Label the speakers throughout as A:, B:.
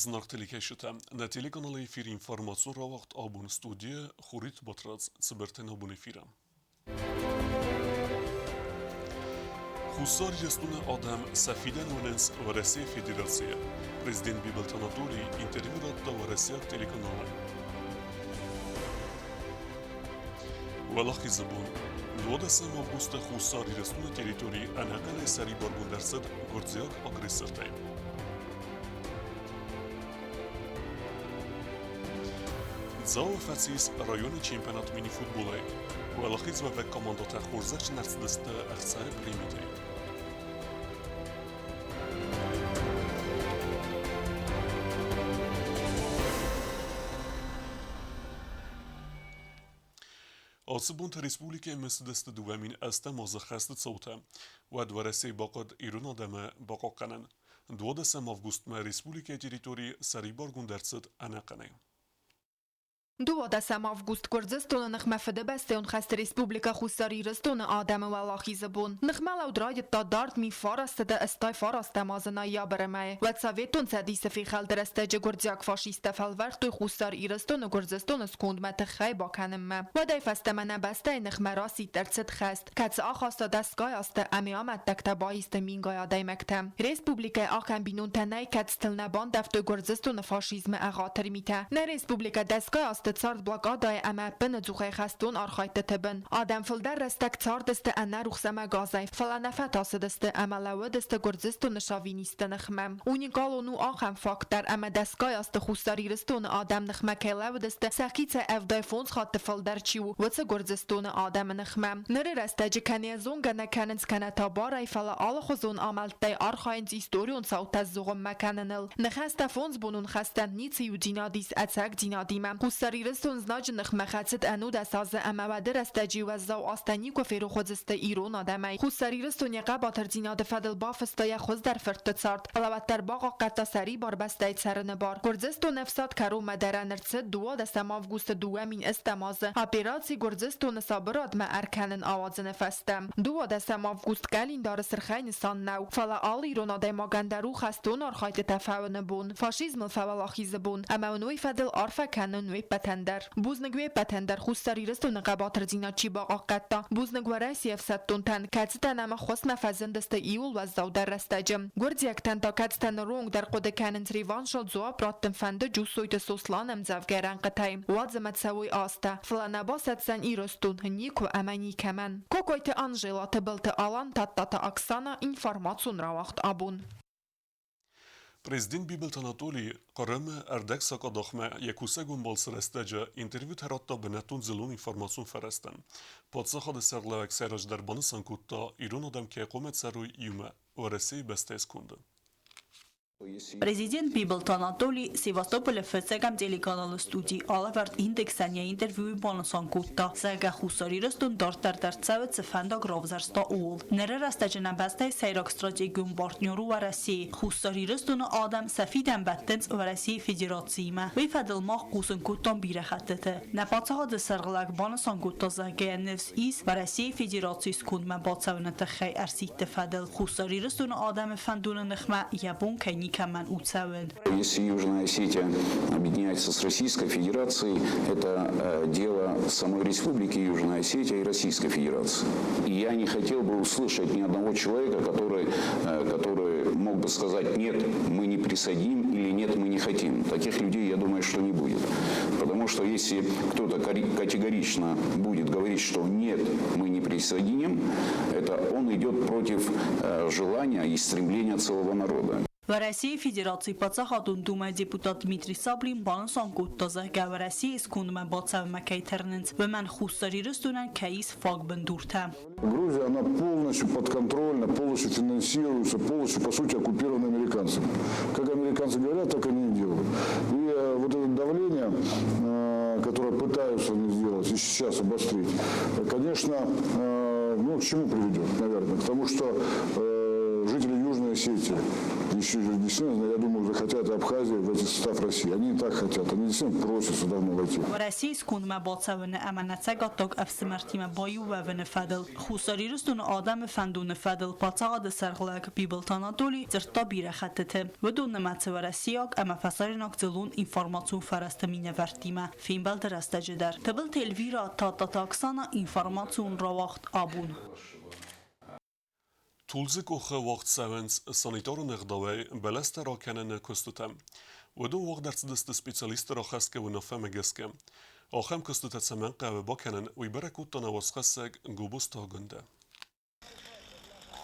A: Знактеликешите на телеканалы эфир информацион равахт абун студия Хурит Батрац цибертен абун эфира. Хусар ястуна адам Сафидан Уненс Варасия Федерация. Президент Бибелт Анатолий интервью ратта Варасияк телеканала. Валахи забун. 20 августа Хусар ястуна территории Анакале Сари Баргундарсад Гордзияк агрессортай. Зал фасис районы чемпионат мини-футбола. Валахиз ва век командата Хорзач нарцдыста ахсары примитей. Асыбунт республика месдесты дуамин аста мазахасты цаута. Ва двараси бақад ирун адама бақақанан. 20 август ма республика территории Сарибар Гундарцад анақанай.
B: 20 август Курдистон нахмафده بسته اون خست ریسپوبلیکا خوستاریرستون آدم و لاخیز بون نخمال او درای تا دارد می فارسته ده استای فارسته مازنا یا برمه و تساویتون سدیس فی خل درسته جه گردزیاک فاشیسته فالورد توی خوستاریرستون و گردزستون سکوند متخی با کنم و دای فسته من بسته نخمه راسی درست خست کتس آخواستا دستگاه است امی آمد دکتا بایست مینگای آدای مکتم ریسپوبلیکا آکن بینون تنهی کتس تلنبان دفتو گردزستون فاشیزم اغاتر میته نه ریسپوبلیکا دستگاه است تصارد بلاک آدای اما بن زوخه خستون آرخایت تبن آدم فلدر رستک تار دست انا روخسمه گازای فلا نفت آسه دست اما لوه دست گرزستون شاوی نیست نخمم اونی گالونو آخم فاک در اما دستگاه است خوستاری رستون آدم نخمه که لوه دست سخیت افدای فونس خاط فلدر چیو وچه گرزستون آدم نخمم نره رسته جکنی زونگه نکننس کنه تا بارای فلا آل خوزون آملت دای آرخاینز ایستوریون ساوت از زوغم مکننل نخسته فونس بونون خستن نیچی و جینادیس اتساک جینادیمم رستون زناج نخمه خطت انود اساز اما و درست جی و زو آستانی که فیرو خودست ایرون آدمی خود سری رستون یقه با ترزیناد فدل بافستا یا خوز در فرت تسارد علاوت در باقا قطع سری بار بسته سرن بار گرزستو نفسات کرو مدره نرسد دو دستم آفگوست دوامین استمازه اپیراسی گرزستو نصابراد ما ارکنن آواز نفستم دو دستم آفگوست گلین دار سرخی نسان نو فلا آل ایرون آدای ماگندرو خستون آرخایت تفاون بون فاشیزم فوالاخیز بون اما نوی فدل آرفه کنن نوی پتندر بوزنگوی پتندر خوستاری رستون قباتر زینا چی باقا قطع بوزنگو رایسی افسدتون تن کتستن اما خسم فزندست ایول و زو در رستجم گرد یکتن تا کتستن رونگ در قد کنن ریوان شد زواب راتن فنده جو سویت سوسلانم زفگرن قطعیم وادزمت سوی آسته فلا باست سن ای رستون نیکو امنی کمن کوکویت انجلا تبلت آلان تاتا اکسانا اینفارماتسون راوخت آبون
A: Президент Бибелт Анатолий قرم اردک ساقا داخمه یکوسه گنبال سرستجه انترویو تراتا بنتون زلون انفارماسون فرستن. پادسا خاد سرلوک سراج در بان سنکوتا ایرون آدم که قومت سروی یومه و رسی بسته اسکنده.
C: Президент Бибелт Анатолий Севастополя фецегам телеканал студии Алавард индексания интервью бонусан кутта сега хусари ростун дартар дарцавет цефанда гровзарста ул нера растажена бастай сайрак стратегиум партнеру ва России хусари ростун адам сафидам баттенц ва России федерацияма ви фадл мах кусын куттан бире хаттete напацага да сарглак бонусан кутта зага нефс ис ва России федерацияс кундма бацавната хай арсите фадл хусари ростун адам фандун нхма ябун кайни
D: Если Южная Осетия объединяется с Российской Федерацией, это дело самой Республики Южная Осетия и Российской Федерации. И я не хотел бы услышать ни одного человека, который мог бы сказать «нет, мы не присоединим» или «нет, мы не хотим». Таких людей, я думаю, что не будет. Потому что если кто-то категорично будет говорить, что «нет, мы не присоединим», это он идет против желания и стремления целого народа.
C: В России Федерации подсахатун дума депутат Дмитрий Саблин бансан кутта зага в России скундма бацав макайтерненц в мен хустари рестунан кейс фаг бендурта.
E: Грузия, она полностью подконтрольна, полностью финансируется, полностью, по сути, оккупирована американцами. Как американцы говорят, так они и делают. И вот это давление, которое пытаются они сделать и сейчас обострить, конечно, к чему приведет, наверное? К тому, что жители Южной Южной Осетии, еще действительно, я думаю, захотят Абхазии войти в состав России. Они и так хотят, они действительно просятся давно войти.
C: Россия скунма болцавне аманацагаток афсмартима бою вавне фадл. Хусариристун آدم فندون فدل پاتاقد سرغلق بیبلتاناتولی زرتا بیره خطته ودون متورسیاک اما فسارناک زلون اینفارماسیون فرستمینه ورتیمه فین بل درسته جدر تبل تلویرا تا تاکسانا اینفارماسیون را وقت آبون
A: Tulzik uche wacht sevens sanitaru negdawai beleste ra kenene kustutem. ودو وقت درس دست سپیشالیست را خست که و نفهم گسکه. آخم کستت سمن قوی با کنن وی برکوت تا نواسخسک گوبوس تا گنده.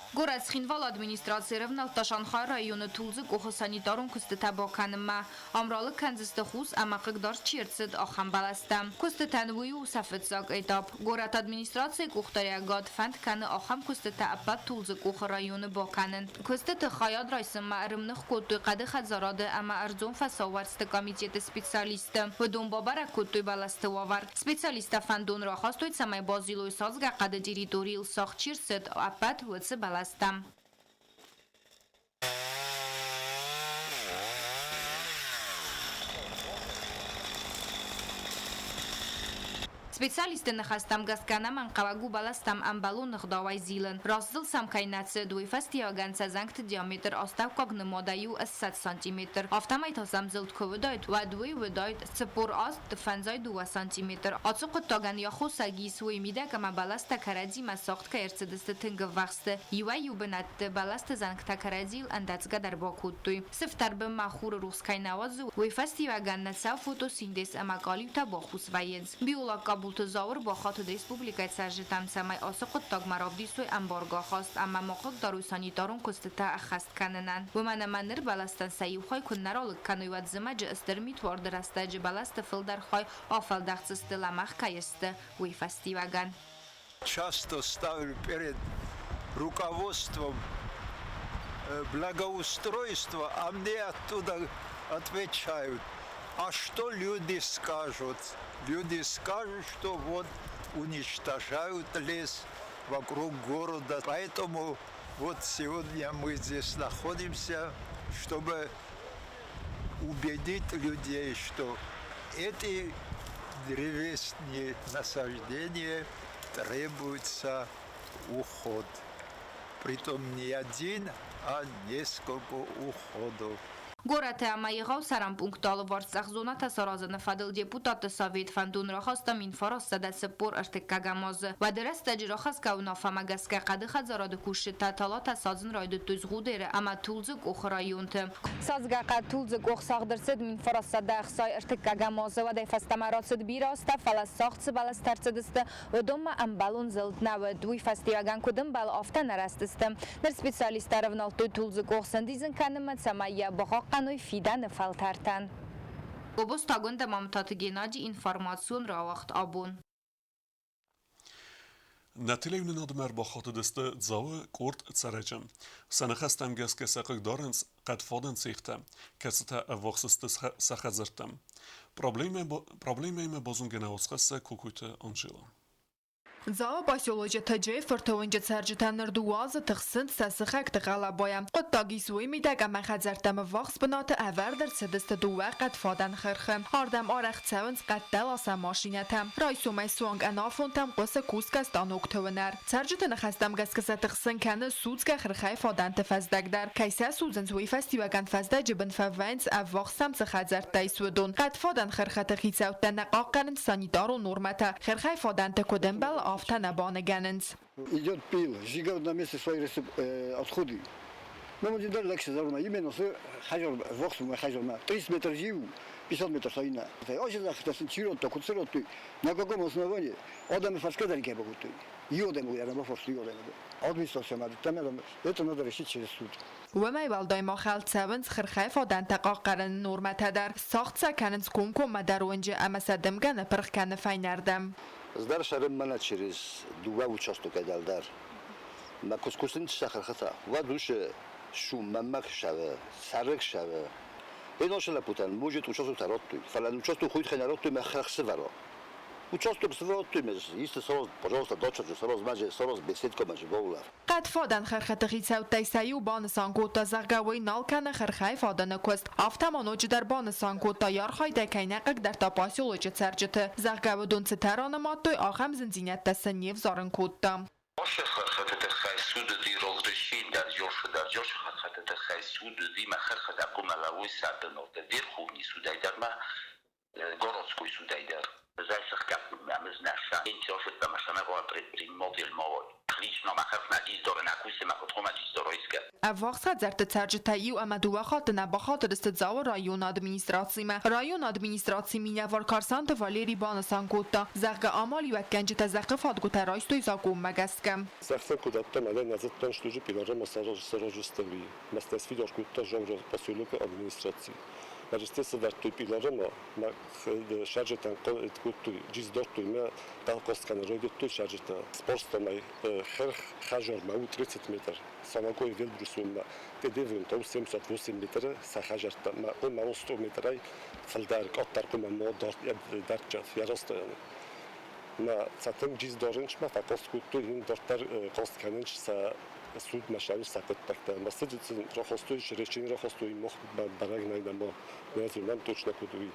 B: Գորացխինվալ ադմինիստրացիերով նալտաշանխայ ռայոնը թուլզը կողոսանիտարուն կստտաբոքանմա, ամրալը կանձստը խուս ամախգդար չիրցդ ախամ բալաստամ. Կստտանվույ ու սաֆեցակ էտապ. Գորատ ադմինիստրացիա կուղտարյագատ ֆանդ կանը ախամ կստտա ապատ թուլզը կող ռայոնը բոքանն. Կստտը խայad ռայսմա ըրմնխ կոտույ qады խadzարադը ամա արձոն ֆասավարստը կամիտետը սպեցիալիստը. Վդոն բաբարա կոտույ բալաստը վավար. Սպեցիալիստը ֆանդոն ռախաստույց ամայ բազիլույ սազգա qады դիրիտորիլ սաղ չիրցդ ապատ վծը բալաստամ. Специалисты нахастам гасканам анқавагу баластам амбалу нхдавай зилен. Раздыл самкайнацы дуй фастиаганца занкт диаметр остав когны модаю 100 см. Автомайт асам зилтко выдает вадуй выдает цепор аст фанзай 2 см. Ацук таган яху саги свой мидак ама баласта каради масахт каерцедесте тынга вахсте. Юа юбнат баласта занкта карадил андацга дар бакуттуй. Сифтар бе махур рускайнавазу уй фастиаганна са фотосинтез ама калита бахус ваенз. Биола Тузаур با خاطر республикай саржитам самай осоқот тагмаравдисуй амбарга хаст амма моқок даруй санитарун кустата ахаст кананан вумана манер баластан сайухай куннаралык кануйват зымаджи истермит вардыр астаджи баласта филдархай афалдахцисты ламах кайысты уй фастиваган.
F: Часто ставлю перед руководством благоустройства, а мне оттуда отвечают: а что люди скажут? Люди скажут, что вот уничтожают лес вокруг города. Поэтому вот сегодня мы здесь находимся, чтобы убедить людей, что эти древесные насаждения требуется уход. Притом не один, а несколько уходов.
B: Գորաթը ամայեղավ սարան պունկտալը վարձախ զոնատ ասարազը նվադել դեպուտատը սավետ ֆանդուն ռախաստամ ինֆարաս սադացը պոր ըրտեկագամազը վադերաս տաջրախաս կավունավամագասկա qады խadzարադը կուշի տատալատ ասազն ռայդը տույզ գուդերը ամա թուլձը կոխրայունթը Սազգա թուլձը կոխսաղդրսեդ ինֆարաս սադախսայ ըրտեկագամազը վադայ ֆաստամարացեդ բիրաստա ֆալասաղցը բալաստարցեդստը ոդոմա ամբալուն զլտնավը դույ ֆաստիվագան կուդմ բալ ավտան արաստստը նր սպեցիալիստարով նալտույ թուլձը կոխսնդիզն կանմը ծամայա բողակ Անոյ ֆիդան ֆալթարտան. Obos tagunda mamtat Gennadi informasyon rawaxt abun.
A: Natelevnin admer baxatı deste zağı kort çaracım. Sana xastam gaz kesaqıq darens qad fadan sexta. Kasata avaqsıstı saxazırtam. Probleme bozun genaosxasa kukuyta Angela.
B: Заа поселоджа таджей фортовинджа царджитанер дуаза тахсент сасахак тахалабоя. Qottagi suy midag ama xazartam vaqs banata avarder sedeste duwa qad fadan xirxim. Ardam arax tsavens qaddal asa mashinatam. Raysumay suang anafontam qosa kuskastan oktovenar. Царджитана xastam gaskasa tахsen kana sudska xirxay fadan tafazdagdar. Kaysa suzen suy festivagan fazda jibn favens avaqsam xazartay sudun. Qad fadan xirxata xitsawtan qaqan sanitaru normata. Xirxay fadan takodembal автонабанеганенс.
G: Идет пил, сжигают на месте свои отходы. Но мы делали легче заруна. Именно с хажор, воксом хажор на 30 метров живу, 50 метров стоина. Очень захотел чирот, так уцерот. На каком основании? Адам и фаскадар не могут. Йодем, я на форс йодем. Администрация надо, там это надо решить через суд.
B: وما يبالداي ما خالد ساونس خرخاي فادان تقاقرن نورمتا در ساخت سکننس کوم مدارونج اما سدمگن پرخکن فاینردم.
G: Здар шарыммана через два участка далдар. На кускусин шахархата. Вадуше шум мамак шава, сарык шава. Эно шла путан, может участок таротты. Фалан участок хуйт хенаротты махрахсы варо. Участвуем в работе, если сразу, пожалуйста, дочь, сразу беседка, мажевола.
B: قد فادن خرخت خیسو تیسایی و بانسان کوتا زغگوی نالکن خرخای فادن کست افتمانوج در بانسان کوتا یارخای دکینقق در تاپاسیولوژ سرجت زغگو دون ستران ماتوی آخم زنزینت تسنیف زارن کوتا
H: باشه خرخت تخیسود دی روزرشی در جوش خرخت تخیسود دی ما خرخت اقوم لوی سردن و دیر خونی سودای در ما گروسکوی سودای در زای سخکت میامز نشان این چاشت به مشانه وارد این مدل مواد خلیج نامخرف نجیز داره نکویس مکتوم نجیز داره ایسکت
B: افاقصد زرت سرجتایی و امدو خاطر بخاطر استدزاو رایون ادمینستراسیمه رایون ادمینستراسیمی نوار کارسانت والیری بانسان کوتا زغگ آمالی و گنج تزغ فادگو ترایستوی زاگوم مگسکم
I: Zachce kudatta male nazet ten sztuży pilarze masażystami. Mastesfi do szkutta żądza posiłek administracji. Majestę zawartuj pilarze ma szarże ten kutu dziś dortuj ma tam kostkane rodzie tu szarże ten sportsto ma hażor ma 30 metrów. Samako i wiel brusum ma tedewin to 708 metrów sa hażar ma 100 metrów faldark ottarku ma dort darczat jarostojany. Na zatem dziś doręcz ma fakost kutu in dortar kostkanęcz sa sud maszał sa kontakta. Ma sydycy rochostuj rzeczy rochostuj moch barag najdamo. Rozumiem точно kuduj.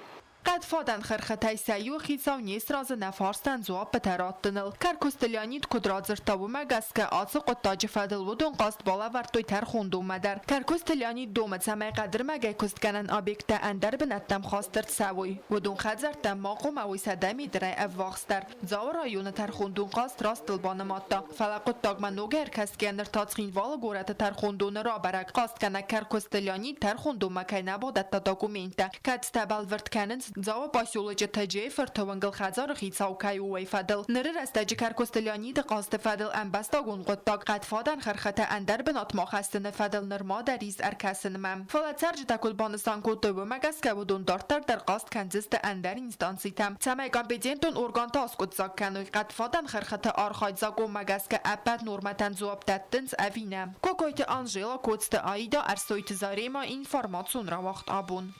B: قد فادن خرختای سیو خیساو نیست راز نفارستن زواب بترات تنل کر کستلیانید کدرات زرتاو مگس که آسو قطاج فدل ودون قاست بالا ورتوی تر خوندو مدر کر کستلیانید دومت سمه قدر مگه کستکنن آبیکت اندر بنتم خواسترد سوی ودون خد زرتم ماقو موی سدمی دره افواقستر زاو رایون تر خوندون قاست راست دلبان ماتا فلقت تاگمن نوگر کس که اندر تاچخین والا گورت تر خوندون را برک قاست کنه کر کستلیانید تر خوندو مکای نبادت تا داکومینتا کد ستبل ورد کنن زاو باسیولوژ تجی فرتوانگل خزار خیتساو کایو وی فدل نره رستجی کر کستلیانی د قاست فدل انبستاگون قطاق قد فادن خرخت اندر بنات ماخستن فدل نرما دریز ارکسن مم فلت سرج تکل بانستان کتو و مگس که ودون دارتر در قاست کنزست اندر اینستانسی تم سمه کامپیدینتون ارگان تاس کت زاگ کنوی قد فادن خرخت آرخاید زاگو مگس که اپد نورمتن زواب تتنز اوینم کوکویت آنژیلا کوتست آیدا ارسویت زاریما اینفارماتسون را وقت آبون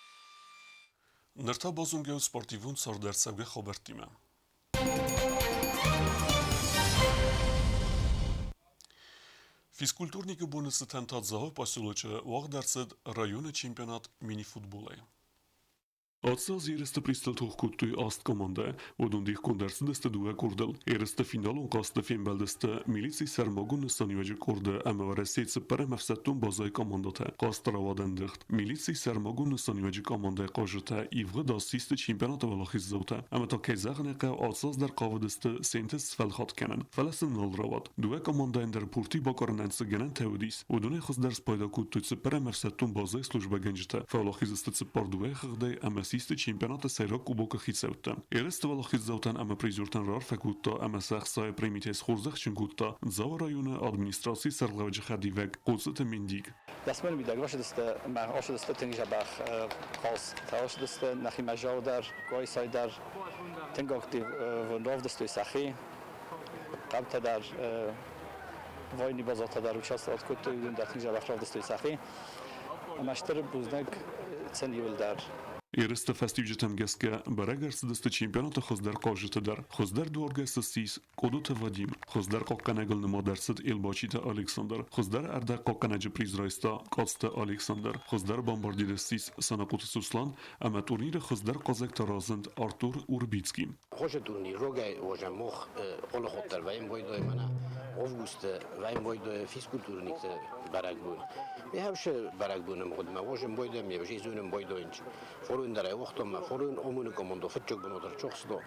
A: Nërta bozun geo sportivun sor dersevge xobertime. Fizkulturnik bunësë tentat zaho pasulloqe waq derset rajone çempionat mini futbolej. Atësaz jerës të pristel të hukut ast komande, o dundih kundersë dës të duhe kurdel. Jerës të finalon kas të finbeldës të milici sermogun në sanjojë kurde e me varesit se për e mefsetun bazaj komandote. Kas të ravaden dëht. Milici sermogun në sanjojë komande kajëte i vëd asis të çempionat të vëllahis zote. E me të kejzagën e ka atësaz der kavëdës të sentes sfelhat kenen. Falesën nëll ravat. Duhe komanda e ndër purti bakarënen së genen të udis. O dune khës ders pajda kuttu se për e mefsetun bazaj slujba genjëte. Vallahizës të par duhe khëgdej e mesistë çempionatı seyra kubokë xicevte. Erës të vallahizzoten e me prizurten rar fekutta e me sehsa e primites xurzëk qënkutta, zava rajone administrasi sërlevgjë khadivek, kucët e mindig.
J: دستمال میداگ باشه دسته معاش دسته تنگی جبخ خاص تاش دسته نخی مجاو در گوی سای در تنگاک دی ونراف دستوی سخی قبل در وای بازات در وشاست داد کت یون در تنگی جبخ راف دستوی سخی مشتر بوزنگ سنیول در
A: Erës të festivgjëtem geske, beregërës dës të çempionat të xëzdër kajgjët der. Xëzdër duargës të sis, kodu të vadim. Xëzdër kokkanegël në modersët Ilbaçi të Aleksandr. Xëzdër erdër kokkanegë prizrajsta, kac të Aleksandr. Xëzdër bombardires sis, Sanakutës Uslan, e me turnire xëzdër kozek të razënd Artur Urbicki.
K: Hoje turnir rogaj, hoje moh, ola hotter, vajm vojdoj mana, August, vajm vojdoj fiskulturnik të baragbun. Vi havshë baragbunëm qudma, hoje vojdojmë, je vëzhizunëm vojdojnç. Forun وقتما forun omunu komando fëtçok bënotar çoxdo.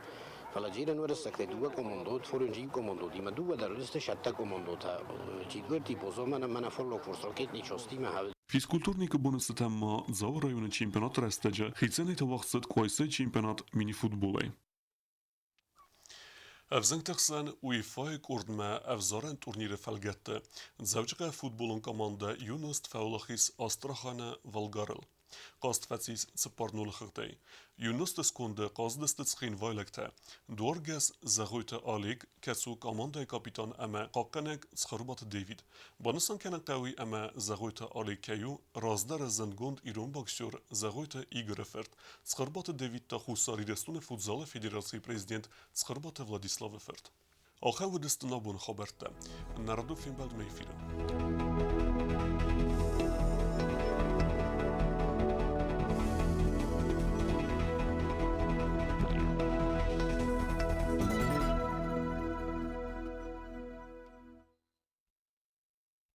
K: Falajirën vërësë këte duha komandot, forun gjik komandot, ima duha darës të shatta komandot, qikër tipo zoma në mana follok forsroket një qosti me havë.
A: Fizkulturnik bunësë të ma zavë rajone çempionat restëgjë, hicënit të vaqtësët kuajse çempionat mini futbolej. Evzeng të kësen UEFA e kurd me evzaren turnire felgette, zavqëka futbolun komande Yunus të Faulahis Astrahane Valgarel. Կաստվեցիս ծպարնուլ խղտեի։ Յունուստը սկունդը կազդստը ծխին վայլեկթե։ Դուարգես զաղույթը ալիգ, կեցու կամանդայ կապիտան əmə qaqqənək ծխրուբատı David. Banısan kənən qəvi əmə զաղույթը ալիգ կեյու, razdarը զնգունդ իրուն բաքսյուր զաղույթը իգրըfert. Ծխրուբատı David da խուսարիրեստուն է ֆուտզալը ֆեդերացիի prezident ծխրուբատը Վլադիսլավը ֆերտ. Ախավը դստնաբուն խաբերտը, նարադու ֆիմբալդ մեյֆիրը։